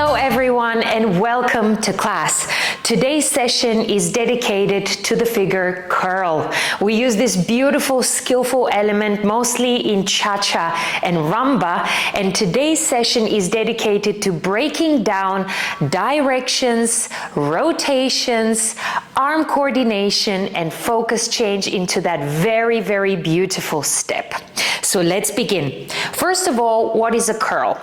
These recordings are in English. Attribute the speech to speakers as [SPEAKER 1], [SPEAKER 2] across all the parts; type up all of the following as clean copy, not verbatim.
[SPEAKER 1] Hello everyone and welcome to class. Today's session is dedicated to the figure curl. We use this beautiful, skillful element mostly in cha-cha and rumba, and today's session is dedicated to breaking down directions, rotations, arm coordination, and focus change into that very, very beautiful step. So let's begin. First of all, what is a curl?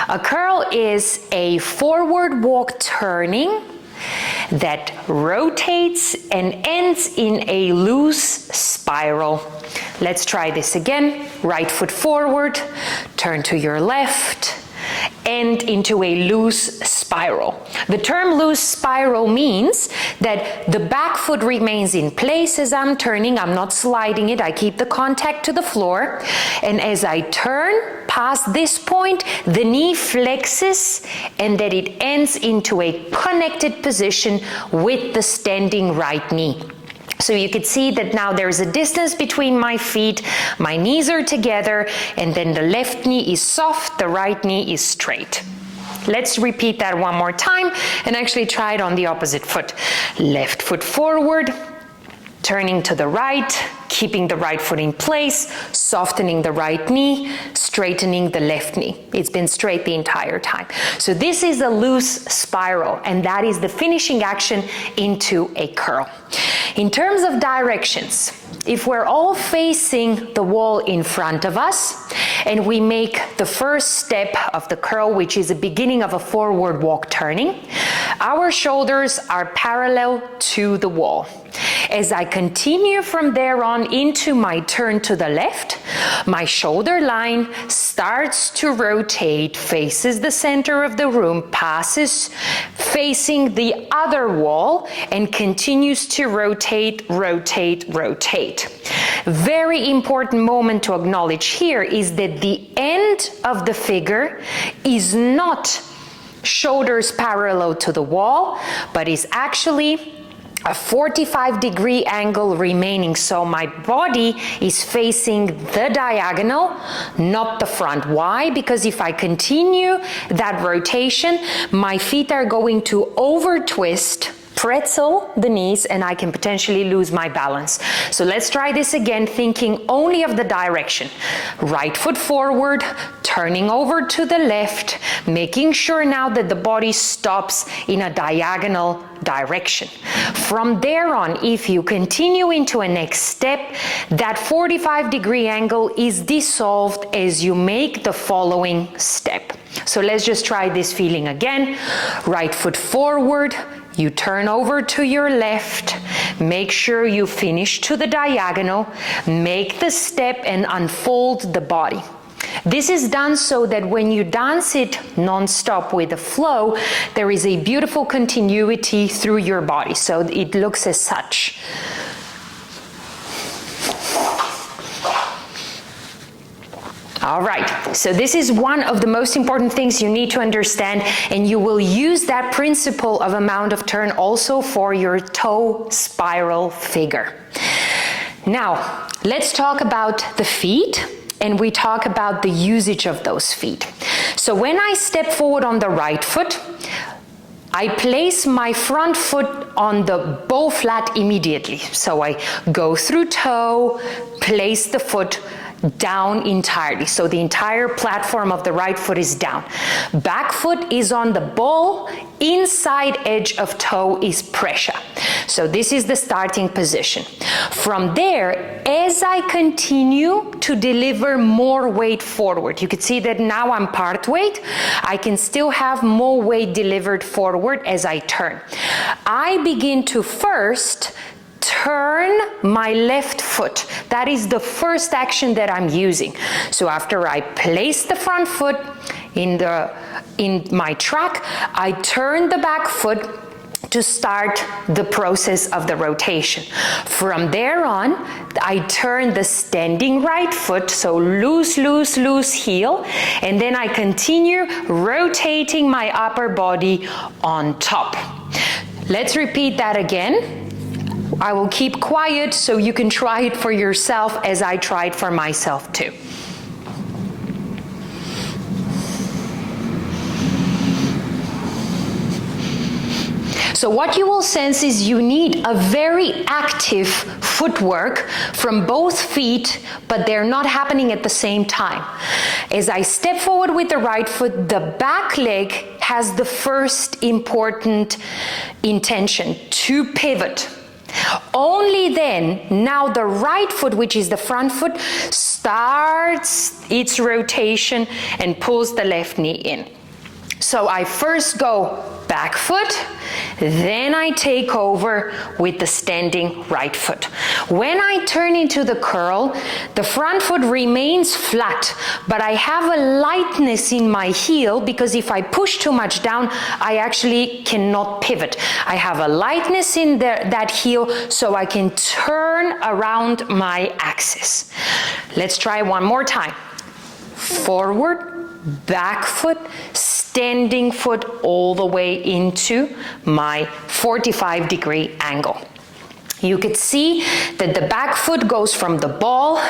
[SPEAKER 1] A curl is a forward walk turning that rotates and ends in a loose spiral. Let's try this again. Right foot forward, turn to your left, end into a loose spiral. The term loose spiral means that the back foot remains in place as I'm turning. I'm not sliding it. I keep the contact to the floor. And as I turn past this point, the knee flexes and that it ends into a connected position with the standing right knee. So you can see that now there's a distance between my feet, my knees are together, and then the left knee is soft, the right knee is straight. Let's repeat that one more time and actually try it on the opposite foot. Left foot forward, turning to the right, keeping the right foot in place, softening the right knee, straightening the left knee. It's been straight the entire time. So this is a loose spiral, and that is the finishing action into a curl. In terms of directions, if we're all facing the wall in front of us, and we make the first step of the curl, which is the beginning of a forward walk turning, our shoulders are parallel to the wall. As I continue from there on into my turn to the left, my shoulder line starts to rotate, faces the center of the room, passes facing the other wall, and continues to rotate, rotate, rotate. Very important moment to acknowledge here is that the end of the figure is not shoulders parallel to the wall, but is actually a 45-degree angle remaining, so my body is facing the diagonal, not the front. Why? Because if I continue that rotation, my feet are going to over twist, pretzel the knees, and I can potentially lose my balance. So let's try this again, thinking only of the direction. Right foot forward, turning over to the left, making sure now that the body stops in a diagonal direction. From there on, if you continue into a next step, that 45-degree angle is dissolved as you make the following step. So let's just try this feeling again. Right foot forward, you turn over to your left, make sure you finish to the diagonal, make the step and unfold the body. This is done so that when you dance it non-stop with a flow, there is a beautiful continuity through your body, so it looks as such. All right, so this is one of the most important things you need to understand, and you will use that principle of amount of turn also for your toe spiral figure. Now, let's talk about the feet, and we talk about the usage of those feet. So when I step forward on the right foot, I place my front foot on the bow flat immediately. So I go through toe, place the foot down entirely. So the entire platform of the right foot is down. Back foot is on the ball, inside edge of toe is pressure. So this is the starting position. From there, as I continue to deliver more weight forward, you can see that now I'm part weight, I can still have more weight delivered forward as I turn. I begin to first turn my left foot. That is the first action that I'm using. So after I place the front foot in my track, I turn the back foot to start the process of the rotation. From there on, I turn the standing right foot, so loose, loose, loose heel, and then I continue rotating my upper body on top. Let's repeat that again. I will keep quiet so you can try it for yourself as I tried for myself too. So what you will sense is you need a very active footwork from both feet, but they're not happening at the same time. As I step forward with the right foot, the back leg has the first important intention to pivot. Only then, now the right foot, which is the front foot, starts its rotation and pulls the left knee in. So I first go back foot, then I take over with the standing right foot. When I turn into the curl, the front foot remains flat, but I have a lightness in my heel because if I push too much down, I actually cannot pivot. I have a lightness in that heel so I can turn around my axis. Let's try one more time. Forward, back foot, standing foot all the way into my 45-degree angle. You could see that the back foot goes from the ball,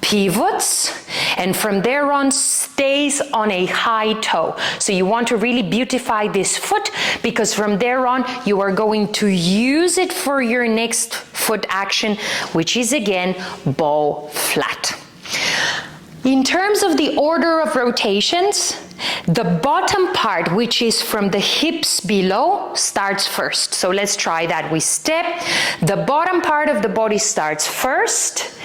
[SPEAKER 1] pivots, and from there on stays on a high toe. So you want to really beautify this foot because from there on you are going to use it for your next foot action, which is again bow flat. In terms of the order of rotations, the bottom part, which is from the hips below, starts first. So let's try that. We step, the bottom part of the body starts first,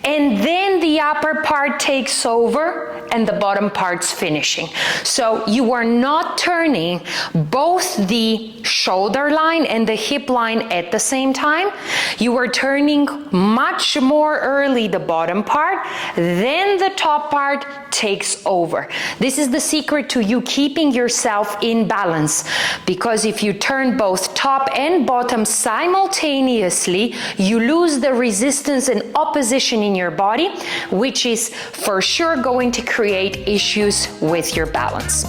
[SPEAKER 1] and then the upper part takes over and the bottom part's finishing. So you are not turning both the shoulder line and the hip line at the same time. You are turning much more early the bottom part, then the top part takes over. This is the secret to you keeping yourself in balance, because if you turn both top and bottom simultaneously, you lose the resistance and opposition in your body, which is for sure going to create issues with your balance.